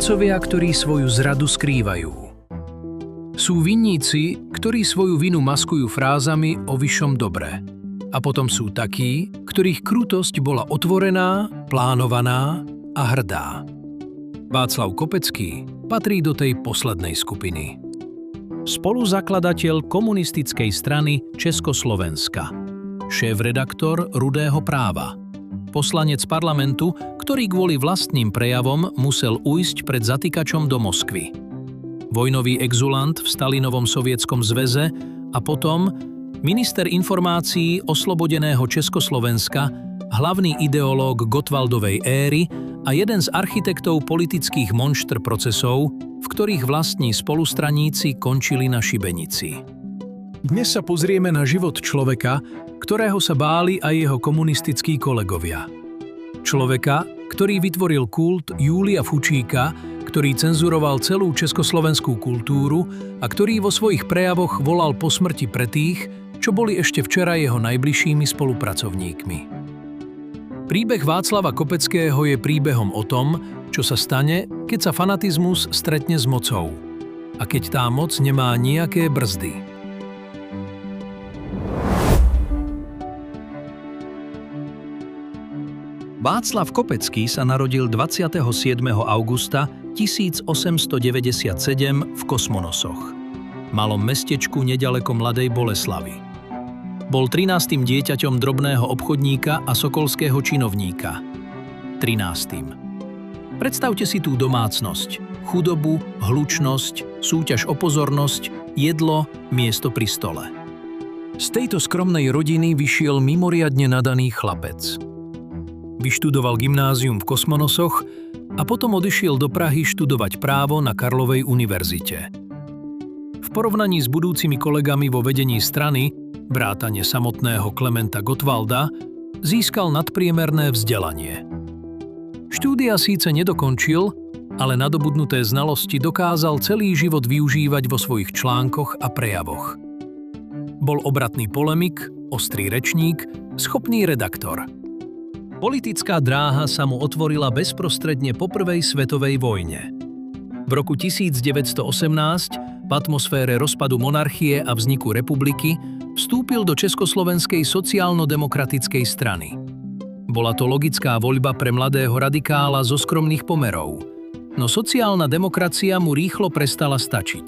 zradcovia, ktorí svoju zradu skrývajú. Sú vinníci, ktorí svoju vinu maskujú frázami o vyššom dobre. A potom sú takí, ktorých krutosť bola otvorená, plánovaná a hrdá. Václav Kopecký patrí do tej poslednej skupiny. Spoluzakladateľ komunistickej strany Československa, šéf-redaktor Rudého práva, poslanec parlamentu, ktorý kvôli vlastným prejavom musel ujsť pred zatýkačom do Moskvy. Vojnový exulant v Stalinovom sovietskom zväze a potom minister informácií oslobodeného Československa, hlavný ideológ Gottwaldovej éry a jeden z architektov politických monštr procesov, v ktorých vlastní spolustraníci končili na šibenici. Dnes sa pozrieme na život človeka, ktorého sa báli aj jeho komunistickí kolegovia. Človeka, ktorý vytvoril kult Júlia Fučíka, ktorý cenzuroval celú československú kultúru a ktorý vo svojich prejavoch volal po smrti pre tých, čo boli ešte včera jeho najbližšími spolupracovníkmi. Príbeh Václava Kopeckého je príbehom o tom, čo sa stane, keď sa fanatizmus stretne s mocou a keď tá moc nemá nejaké brzdy. Václav Kopecký sa narodil 27. augusta 1897 v Kosmonosoch, malom mestečku nedaleko Mladej Boleslavy. Bol 13. dieťaťom drobného obchodníka a sokolského činovníka. 13. Predstavte si tú domácnosť. Chudobu, hlučnosť, súťaž o pozornosť, jedlo, miesto pri stole. Z tejto skromnej rodiny vyšiel mimoriadne nadaný chlapec. Vyštudoval gymnázium v Kosmonosoch a potom odišiel do Prahy študovať právo na Karlovej univerzite. V porovnaní s budúcimi kolegami vo vedení strany, vrátane samotného Klementa Gottwalda, získal nadpriemerné vzdelanie. Štúdia síce nedokončil, ale nadobudnuté znalosti dokázal celý život využívať vo svojich článkoch a prejavoch. Bol obratný polemik, ostrý rečník, schopný redaktor. Politická dráha sa mu otvorila bezprostredne po prvej svetovej vojne. V roku 1918, v atmosfére rozpadu monarchie a vzniku republiky, vstúpil do Československej sociálno-demokratickej strany. Bola to logická voľba pre mladého radikála zo skromných pomerov, no sociálna demokracia mu rýchlo prestala stačiť.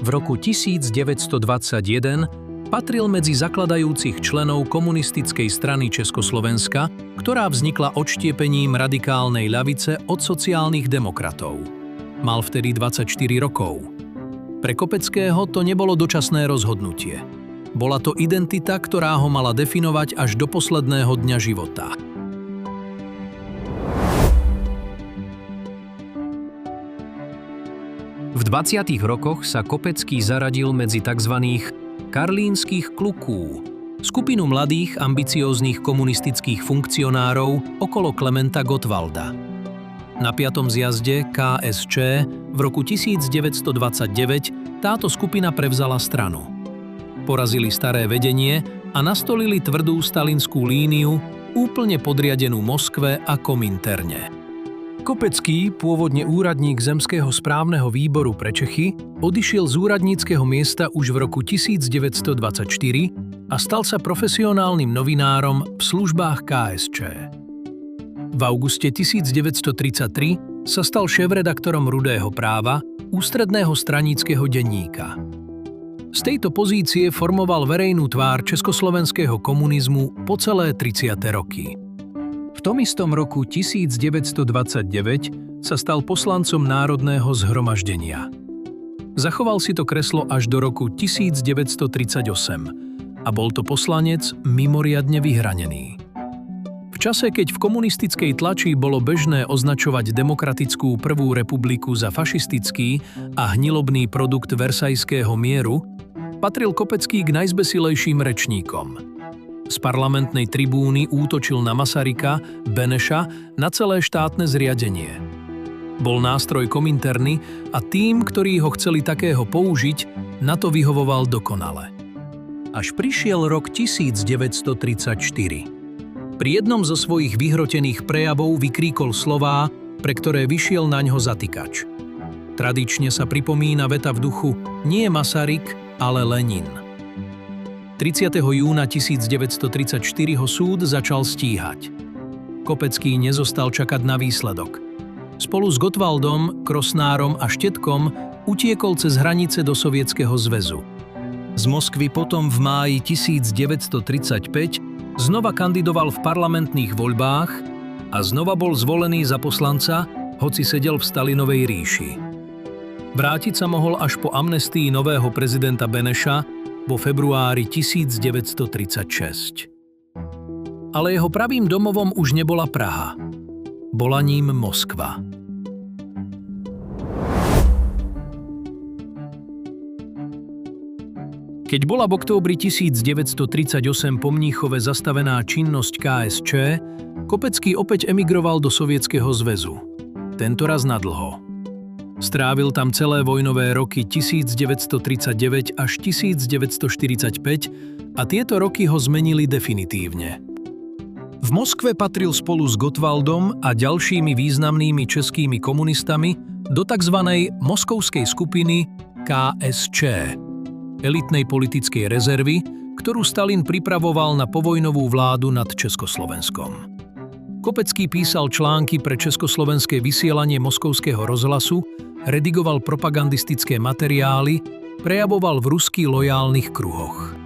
V roku 1921 patril medzi zakladajúcich členov komunistickej strany Československa, ktorá vznikla odštiepením radikálnej ľavice od sociálnych demokratov. Mal vtedy 24 rokov. Pre Kopeckého to nebolo dočasné rozhodnutie. Bola to identita, ktorá ho mala definovať až do posledného dňa života. V 20. rokoch sa Kopecký zaradil medzi tzv. Karlínskych kluků, skupinu mladých, ambicióznych komunistických funkcionárov okolo Klementa Gottwalda. Na 5. zjazde KSČ v roku 1929 táto skupina prevzala stranu. Porazili staré vedenie a nastolili tvrdú stalinskú líniu, úplne podriadenú Moskve a Kominterne. Kopecký, pôvodne úradník Zemského správneho výboru pre Čechy, odišiel z úradníckeho miesta už v roku 1924 a stal sa profesionálnym novinárom v službách KSČ. V auguste 1933 sa stal šéfredaktorom Rudého práva, ústredného straníckeho denníka. Z tejto pozície formoval verejnú tvár československého komunizmu po celé 30. roky. V tom istom roku 1929 sa stal poslancom Národného zhromaždenia. Zachoval si to kreslo až do roku 1938 a bol to poslanec mimoriadne vyhranený. V čase, keď v komunistickej tlači bolo bežné označovať demokratickú Prvú republiku za fašistický a hnilobný produkt versajského mieru, patril Kopecký k najzbesilejším rečníkom. Z parlamentnej tribúny útočil na Masaryka, Beneša, na celé štátne zriadenie. Bol nástroj Kominterny a tým, ktorí ho chceli takého použiť, na to vyhovoval dokonale. Až prišiel rok 1934. Pri jednom zo svojich vyhrotených prejavov vykríkol slová pre ktoré vyšiel naňho zatýkač. Tradične sa pripomína veta v duchu nie Masaryk, ale Lenin. 30. júna 1934 ho súd začal stíhať. Kopecký nezostal čakať na výsledok. Spolu s Gottwaldom, Krosnárom a Štetkom utiekol cez hranice do Sovietskeho zväzu. Z Moskvy potom v máji 1935 znova kandidoval v parlamentných voľbách a znova bol zvolený za poslanca, hoci sedel v Stalinovej ríši. Vrátiť sa mohol až po amnestii nového prezidenta Beneša vo februári 1936. Ale jeho pravým domovom už nebola Praha. Bola ním Moskva. Keď bola v októbri 1938 po Mníchove zastavená činnosť KSČ, Kopecký opäť emigroval do Sovietskeho zväzu. Tentoraz nadlho. Strávil tam celé vojnové roky 1939 až 1945 a tieto roky ho zmenili definitívne. V Moskve patril spolu s Gottwaldom a ďalšími významnými českými komunistami do tzv. Moskovskej skupiny KSČ, elitnej politickej rezervy, ktorú Stalin pripravoval na povojnovú vládu nad Československom. Kopecký písal články pre československé vysielanie Moskovského rozhlasu, redigoval propagandistické materiály, prejavoval v rusky lojálnych kruhoch.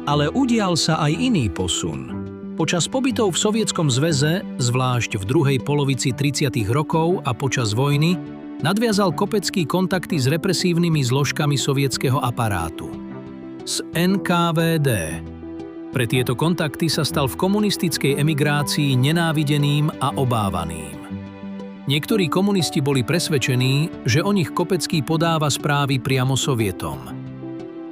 Ale udial sa aj iný posun. Počas pobytov v Sovietskom zväze, zvlášť v druhej polovici 30. rokov a počas vojny, nadviazal Kopecký kontakty s represívnymi zložkami sovietskeho aparátu. Z NKVD. Pre tieto kontakty sa stal v komunistickej emigrácii nenávideným a obávaným. Niektorí komunisti boli presvedčení, že o nich Kopecký podáva správy priamo Sovietom.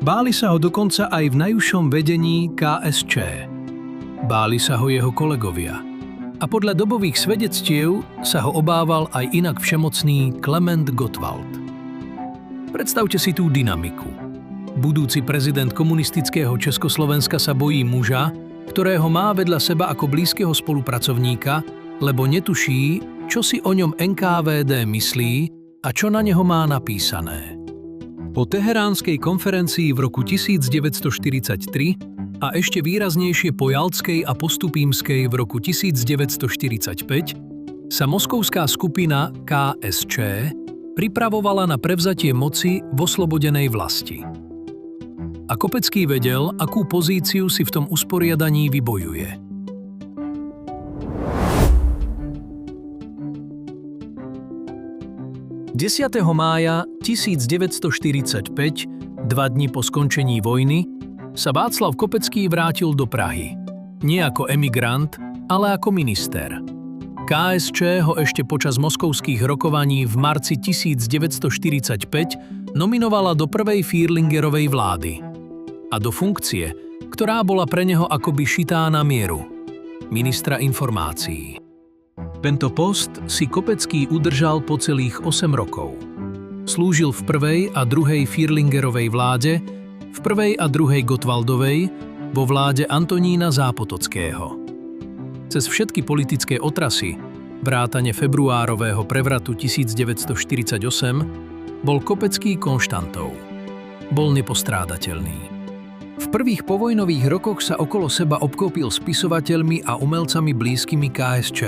Báli sa ho dokonca aj v najúžšom vedení KSČ. Báli sa ho jeho kolegovia. A podľa dobových svedectiev sa ho obával aj inak všemocný Klement Gottwald. Predstavte si tú dynamiku. Budúci prezident komunistického Československa sa bojí muža, ktorého má vedľa seba ako blízkeho spolupracovníka, lebo netuší, čo si o ňom NKVD myslí a čo na neho má napísané. Po teheránskej konferencii v roku 1943 a ešte výraznejšie po Jaltskej a Postupímskej v roku 1945 sa moskovská skupina KSČ pripravovala na prevzatie moci v oslobodenej vlasti. A Kopecký vedel, akú pozíciu si v tom usporiadaní vybojuje. ...10. mája 1945, 2 dni po skončení vojny, sa Václav Kopecký vrátil do Prahy. Nie ako emigrant, ale ako minister. KSČ ho ešte počas moskovských rokovaní v marci 1945 nominovala do prvej Fierlingerovej vlády a do funkcie, ktorá bola pre neho akoby šitá na mieru – ministra informácií. Tento post si Kopecký udržal po celých 8 rokov. Slúžil v prvej a druhej Fierlingerovej vláde, v prvej a druhej Gottwaldovej, vo vláde Antonína Zápotockého. Cez všetky politické otrasy, vrátane februárového prevratu 1948, bol Kopecký konštantou. Bol nepostrádateľný. V prvých povojnových rokoch sa okolo seba obklopil spisovateľmi a umelcami blízkymi KSČ.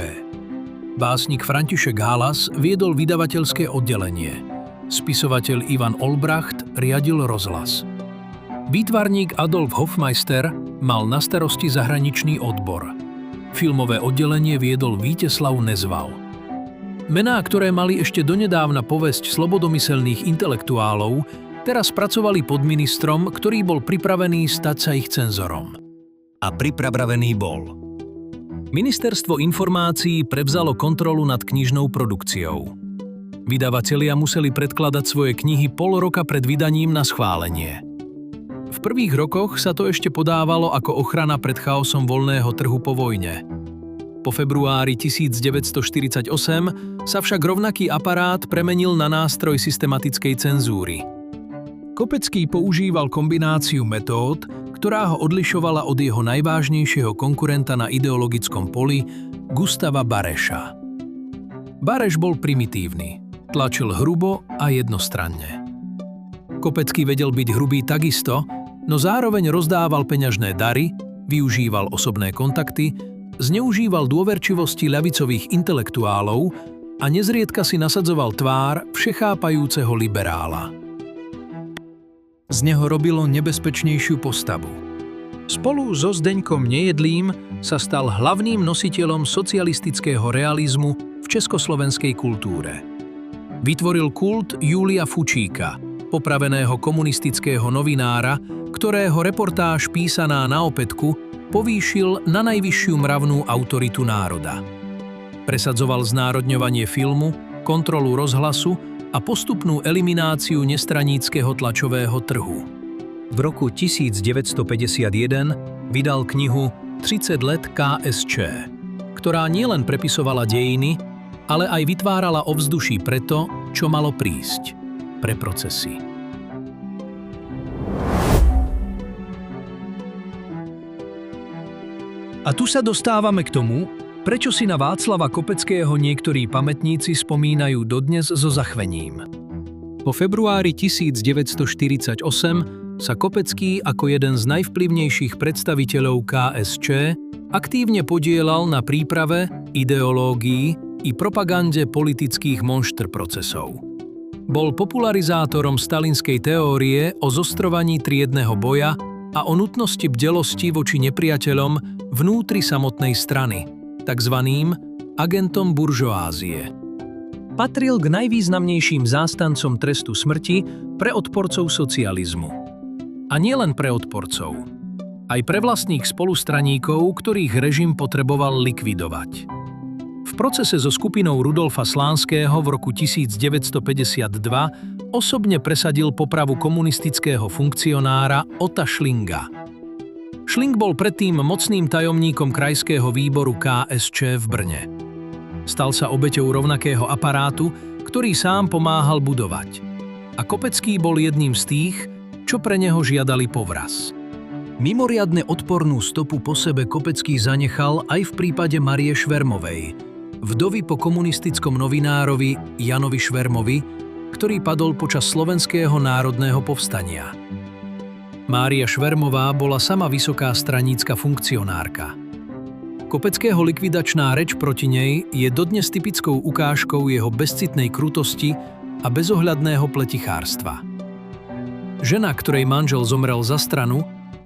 Básnik František Halas viedol vydavateľské oddelenie. Spisovateľ Ivan Olbracht riadil rozhlas. Výtvarník Adolf Hofmeister mal na starosti zahraničný odbor. Filmové oddelenie viedol Víteslav Nezval. Mená, ktoré mali ešte donedávna povesť slobodomyselných intelektuálov, teraz pracovali pod ministrom, ktorý bol pripravený stať sa ich cenzorom. A pripravený bol. Ministerstvo informácií prevzalo kontrolu nad knižnou produkciou. Vydavatelia museli predkladať svoje knihy pol roka pred vydaním na schválenie. V prvých rokoch sa to ešte podávalo ako ochrana pred chaosom voľného trhu po vojne. Po februári 1948 sa však rovnaký aparát premenil na nástroj systematickej cenzúry. Kopecký používal kombináciu metód, ktorá ho odlišovala od jeho najvážnejšieho konkurenta na ideologickom poli, Gustava Bareša. Bareš bol primitívny, tlačil hrubo a jednostranne. Kopecký vedel byť hrubý takisto, no zároveň rozdával peňažné dary, využíval osobné kontakty, zneužíval dôverčivosti ľavicových intelektuálov a nezriedka si nasadzoval tvár všechápajúceho liberála. Z neho robilo nebezpečnejšiu postavu. Spolu so Zdeňkom Nejedlým sa stal hlavným nositeľom socialistického realizmu v československej kultúre. Vytvoril kult Júlia Fučíka, popraveného komunistického novinára, ktorého reportáž písaná na opätku povýšil na najvyššiu mravnú autoritu národa. Presadzoval znárodňovanie filmu, kontrolu rozhlasu a postupnú elimináciu nestraníckeho tlačového trhu. V roku 1951 vydal knihu 30 let KSČ, ktorá nielen prepisovala dejiny, ale aj vytvárala ovzduší pre to, čo malo prísť, pre procesy. A tu sa dostávame k tomu, prečo si na Václava Kopeckého niektorí pamätníci spomínajú dodnes so zachvením. Po februári 1948 sa Kopecký ako jeden z najvplyvnejších predstaviteľov KSČ aktívne podieľal na príprave, ideológii i propagande politických monštr procesov. Bol popularizátorom stalinskej teórie o zostrovaní triedneho boja a o nutnosti bdelosti voči nepriateľom vnútri samotnej strany, takzvaným agentom buržoázie. Patril k najvýznamnejším zástancom trestu smrti pre odporcov socializmu. A nielen pre odporcov, aj pre vlastných spolustraníkov, ktorých režim potreboval likvidovať. V procese so skupinou Rudolfa Slánského v roku 1952 osobne presadil popravu komunistického funkcionára Ota Schlinga. Schling bol predtým mocným tajomníkom krajského výboru KSČ v Brne. Stal sa obeťou rovnakého aparátu, ktorý sám pomáhal budovať. A Kopecký bol jedným z tých, čo pre neho žiadali povraz. Mimoriadne odpornú stopu po sebe Kopecký zanechal aj v prípade Márie Švermovej, vdovy po komunistickom novinárovi Janovi Švermovi, ktorý padol počas Slovenského národného povstania. Mária Švermová bola sama vysoká stranícka funkcionárka. Kopeckého likvidačná reč proti nej je dodnes typickou ukážkou jeho bezcitnej krutosti a bezohľadného pletichárstva. Žena, ktorej manžel zomrel za stranu,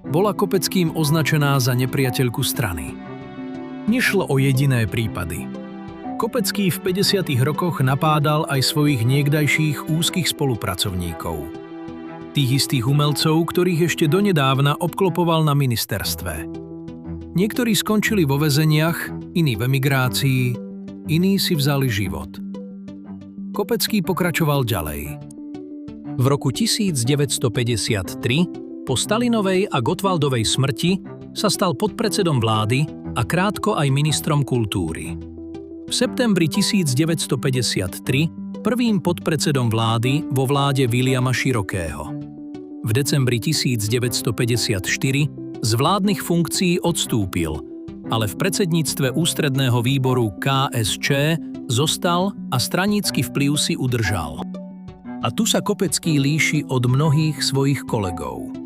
bola Kopeckým označená za nepriateľku strany. Nešlo o jediné prípady. Kopecký v 50. rokoch napádal aj svojich niekdajších úzkych spolupracovníkov. Tých istých umelcov, ktorých ešte donedávna obklopoval na ministerstve. Niektorí skončili vo väzeniach, iní v emigrácii, iní si vzali život. Kopecký pokračoval ďalej. V roku 1953, po Stalinovej a Gottwaldovej smrti, sa stal podpredsedom vlády a krátko aj ministrom kultúry. V septembri 1953 prvým podpredsedom vlády vo vláde Viliama Širokého. V decembri 1954 z vládnych funkcií odstúpil, ale v predsedníctve ústredného výboru KSČ zostal a stranícky vplyv si udržal. A tu sa Kopecký líši od mnohých svojich kolegov.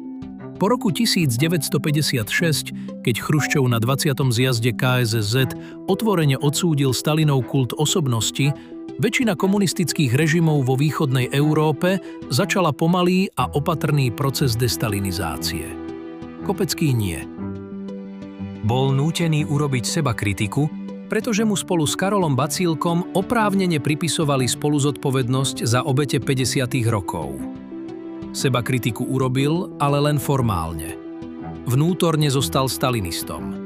Po roku 1956, keď Chruščov na 20. zjazde KSSZ otvorene odsúdil Stalinov kult osobnosti, väčšina komunistických režimov vo východnej Európe začala pomalý a opatrný proces destalinizácie. Kopecký nie. Bol nútený urobiť sebakritiku, pretože mu spolu s Karolom Bacílkom oprávnene pripisovali spoluzodpovednosť za obete 50. rokov. Sebakritiku urobil, ale len formálne. Vnútorne zostal stalinistom.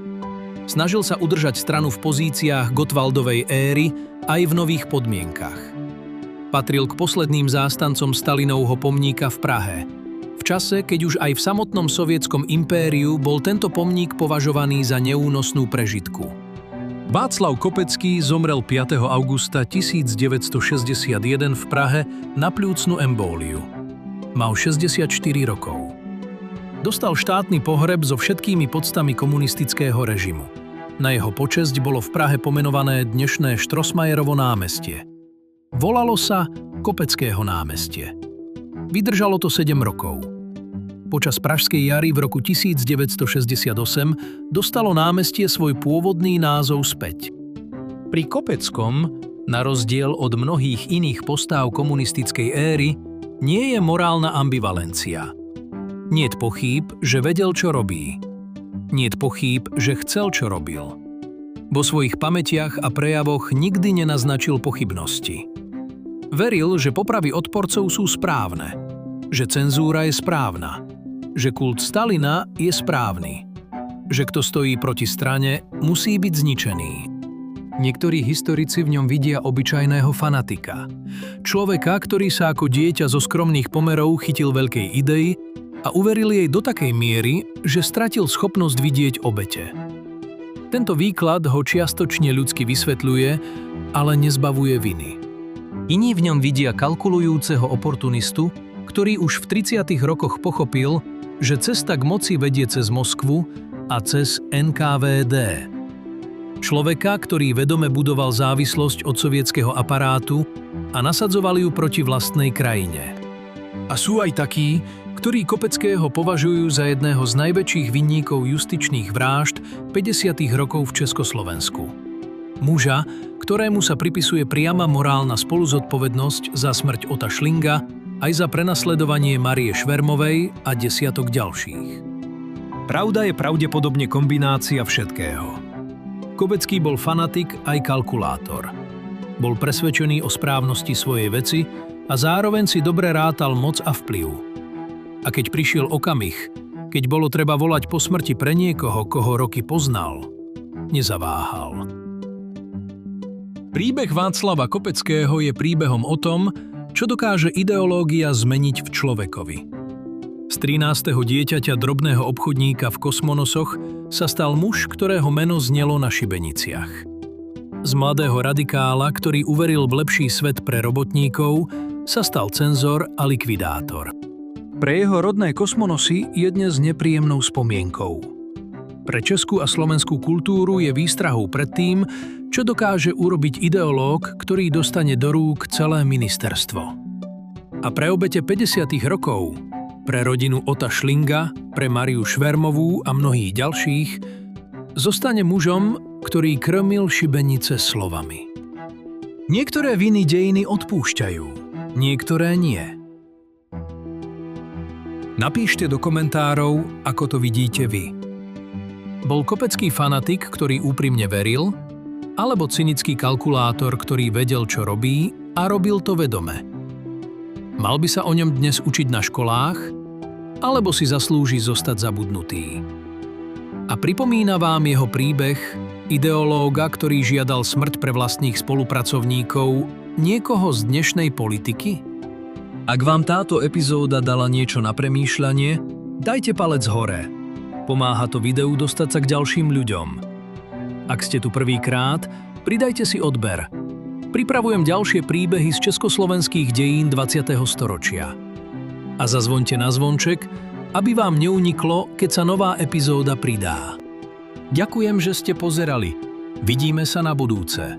Snažil sa udržať stranu v pozíciách Gottwaldovej éry aj v nových podmienkach. Patril k posledným zástancom Stalinovho pomníka v Prahe. V čase, keď už aj v samotnom sovietskom impériu bol tento pomník považovaný za neúnosnú prežitku. Václav Kopecký zomrel 5. augusta 1961 v Prahe na pľúcnu embóliu. Mal 64 rokov. Dostal štátny pohreb so všetkými poctami komunistického režimu. Na jeho počesť bolo v Prahe pomenované dnešné Štrosmajerovo námestie. Volalo sa Kopeckého námestie. Vydržalo to 7 rokov. Počas Pražskej jary v roku 1968 dostalo námestie svoj pôvodný názov späť. Pri Kopeckom, na rozdiel od mnohých iných postáv komunistickej éry, nie je morálna ambivalencia. Niet pochýb, že vedel, čo robí. Niet pochýb, že chcel, čo robil. Vo svojich pamätiach a prejavoch nikdy nenaznačil pochybnosti. Veril, že popravy odporcov sú správne, že cenzúra je správna, že kult Stalina je správny, že kto stojí proti strane, musí byť zničený. Niektorí historici v ňom vidia obyčajného fanatika. Človeka, ktorý sa ako dieťa zo skromných pomerov chytil veľkej idei a uveril jej do takej miery, že stratil schopnosť vidieť obete. Tento výklad ho čiastočne ľudsky vysvetľuje, ale nezbavuje viny. Iní v ňom vidia kalkulujúceho oportunistu, ktorý už v 30. rokoch pochopil, že cesta k moci vedie cez Moskvu a cez NKVD. Človeka, ktorý vedome budoval závislosť od sovietskeho aparátu a nasadzoval ju proti vlastnej krajine. A sú aj takí, ktorí Kopeckého považujú za jedného z najväčších vinníkov justičných vrážd 50. rokov v Československu. Muža, ktorému sa pripisuje priama morálna spoluzodpovednosť za smrť Ota Šlinga, aj za prenasledovanie Márie Švermovej a desiatok ďalších. Pravda je pravdepodobne kombinácia všetkého. Kopecký bol fanatik aj kalkulátor. Bol presvedčený o správnosti svojej veci a zároveň si dobre rátal moc a vplyv. A keď prišiel okamih, keď bolo treba volať po smrti pre niekoho, koho roky poznal, nezaváhal. Príbeh Václava Kopeckého je príbehom o tom, čo dokáže ideológia zmeniť v človekovi. Z 13. dieťaťa drobného obchodníka v Kosmonosoch sa stal muž, ktorého meno znelo na šibeniciach. Z mladého radikála, ktorý uveril v lepší svet pre robotníkov, sa stal cenzor a likvidátor. Pre jeho rodné Kosmonosy je dnes nepríjemnou spomienkou. Pre českú a slovenskú kultúru je výstrahou pred tým, čo dokáže urobiť ideológ, ktorý dostane do rúk celé ministerstvo. A pre obete 50. rokov, pre rodinu Ota Šlinga, pre Máriu Švermovú a mnohých ďalších, zostane mužom, ktorý krmil šibenice slovami. Niektoré viny dejiny odpúšťajú, niektoré nie. Napíšte do komentárov, ako to vidíte vy. Bol Kopecký fanatik, ktorý úprimne veril, alebo cynický kalkulátor, ktorý vedel, čo robí a robil to vedome? Mal by sa o ňom dnes učiť na školách, alebo si zaslúži zostať zabudnutý? A pripomína vám jeho príbeh ideológa, ktorý žiadal smrť pre vlastných spolupracovníkov, niekoho z dnešnej politiky? Ak vám táto epizóda dala niečo na premýšľanie, dajte palec hore. Pomáha to videu dostať sa k ďalším ľuďom. Ak ste tu prvýkrát, pridajte si odber. Pripravujem ďalšie príbehy z československých dejín 20. storočia. A zazvoňte na zvonček, aby vám neuniklo, keď sa nová epizóda pridá. Ďakujem, že ste pozerali. Vidíme sa na budúce.